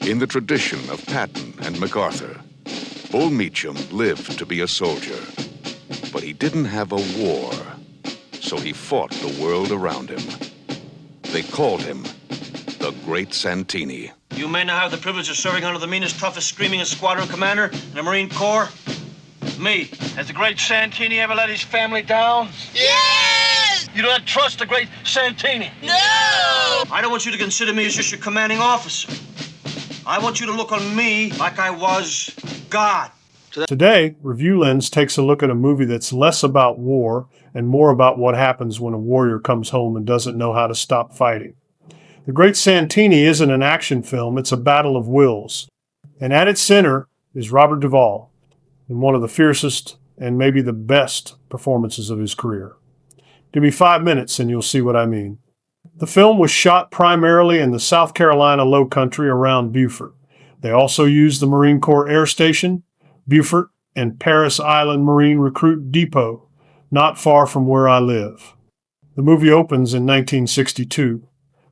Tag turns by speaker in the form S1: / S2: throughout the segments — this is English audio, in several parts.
S1: In the tradition of Patton and MacArthur, Bull Meacham lived to be a soldier, but he didn't have a war, so he fought the world around him. They called him the Great Santini.
S2: You may now have the privilege of serving under the meanest, toughest, screamingest squadron commander in the Marine Corps. Me. Has the Great Santini ever let his family down?
S3: Yes!
S2: You don't trust the Great Santini?
S3: No!
S2: I don't want you to consider me as just your commanding officer. I want you to look on me like I was God.
S4: Today, Review Lens takes a look at a movie that's less about war and more about what happens when a warrior comes home and doesn't know how to stop fighting. The Great Santini isn't an action film, it's a battle of wills. And at its center is Robert Duvall, in one of the fiercest and maybe the best performances of his career. Give me 5 minutes and you'll see what I mean. The film was shot primarily in the South Carolina Low Country around Beaufort. They also used the Marine Corps Air Station, Beaufort, and Parris Island Marine Recruit Depot, not far from where I live. The movie opens in 1962.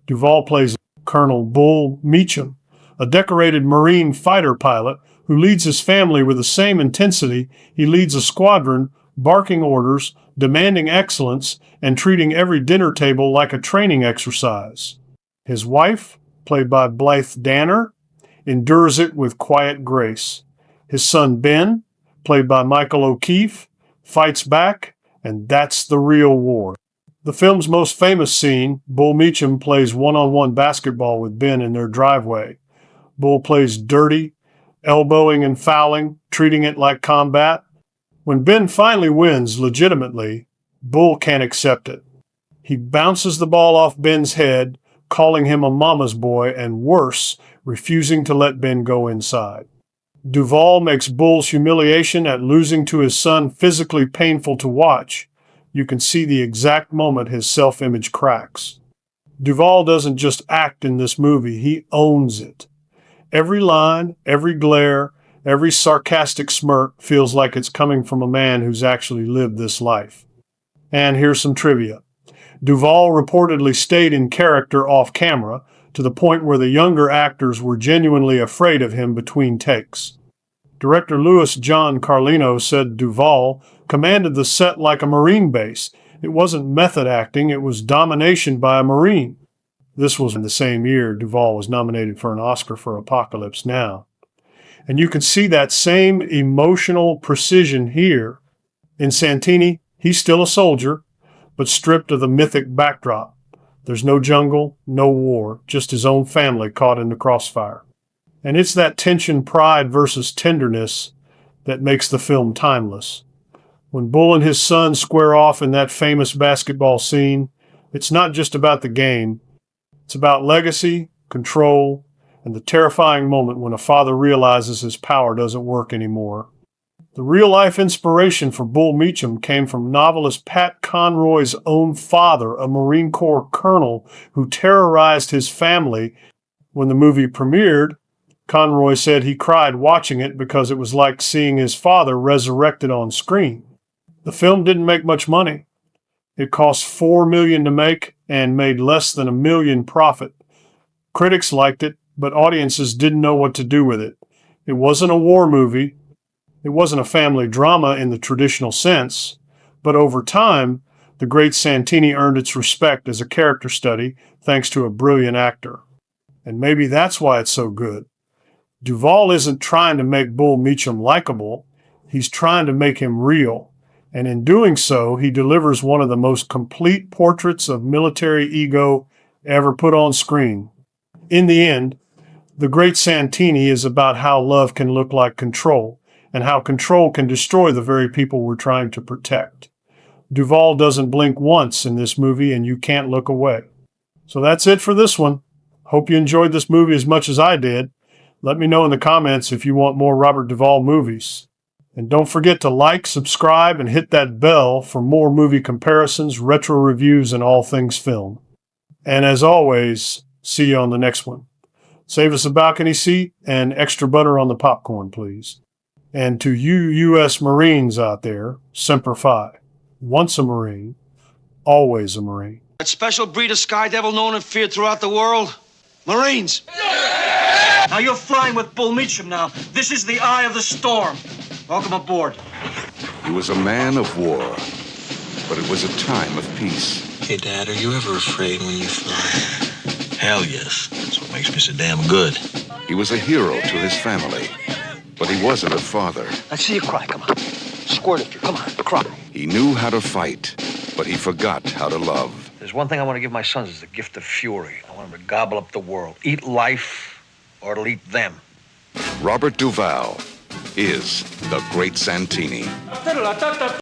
S4: Duvall plays Colonel Bull Meacham, a decorated Marine fighter pilot who leads his family with the same intensity he leads a squadron, barking orders, demanding excellence, and treating every dinner table like a training exercise. His wife, played by Blythe Danner, endures it with quiet grace. His son Ben, played by Michael O'Keefe, fights back, and that's the real war. The film's most famous scene, Bull Meacham plays one-on-one basketball with Ben in their driveway. Bull plays dirty, elbowing and fouling, treating it like combat. When Ben finally wins legitimately, Bull can't accept it. He bounces the ball off Ben's head, calling him a mama's boy, and worse, refusing to let Ben go inside. Duvall makes Bull's humiliation at losing to his son physically painful to watch. You can see the exact moment his self-image cracks. Duvall doesn't just act in this movie, he owns it. Every line, every glare, every sarcastic smirk feels like it's coming from a man who's actually lived this life. And here's some trivia. Duvall reportedly stayed in character off camera to the point where the younger actors were genuinely afraid of him between takes. Director Louis John Carlino said Duvall commanded the set like a Marine base. It wasn't method acting, it was domination by a Marine. This was in the same year Duvall was nominated for an Oscar for Apocalypse Now. And you can see that same emotional precision here. In Santini, he's still a soldier, but stripped of the mythic backdrop. There's no jungle, no war, just his own family caught in the crossfire. And it's that tension, pride versus tenderness that makes the film timeless. When Bull and his son square off in that famous basketball scene, it's not just about the game. It's about legacy, control, and the terrifying moment when a father realizes his power doesn't work anymore. The real-life inspiration for Bull Meacham came from novelist Pat Conroy's own father, a Marine Corps colonel who terrorized his family. When the movie premiered, Conroy said he cried watching it because it was like seeing his father resurrected on screen. The film didn't make much money. It cost $4 million to make and made less than $1 million profit. Critics liked it, but audiences didn't know what to do with it. It wasn't a war movie. It wasn't a family drama in the traditional sense. But over time, The Great Santini earned its respect as a character study thanks to a brilliant actor. And maybe that's why it's so good. Duvall isn't trying to make Bull Meacham likable. He's trying to make him real. And in doing so, he delivers one of the most complete portraits of military ego ever put on screen. In the end, The Great Santini is about how love can look like control, and how control can destroy the very people we're trying to protect. Duvall doesn't blink once in this movie, and you can't look away. So that's it for this one. Hope you enjoyed this movie as much as I did. Let me know in the comments if you want more Robert Duvall movies. And don't forget to like, subscribe, and hit that bell for more movie comparisons, retro reviews, and all things film. And as always, see you on the next one. Save us a balcony seat and extra butter on the popcorn, please. And to you U.S. Marines out there, Semper Fi. Once a Marine, always a Marine.
S2: That special breed of sky devil known and feared throughout the world? Marines! Yeah! Now you're flying with Bull Meacham now. This is the eye of the storm. Welcome aboard.
S1: He was a man of war, but it was a time of peace.
S3: Hey, Dad, are you ever afraid when you fly? Hell yes. That's what makes me so damn good.
S1: He was a hero to his family, but he wasn't a father.
S2: Let's see you cry. Come on. Squirt at you. Come on, cry.
S1: He knew how to fight, but he forgot how to love.
S2: There's one thing I want to give my sons is the gift of fury. I want them to gobble up the world. Eat life, or it'll eat them.
S1: Robert Duvall is the Great Santini.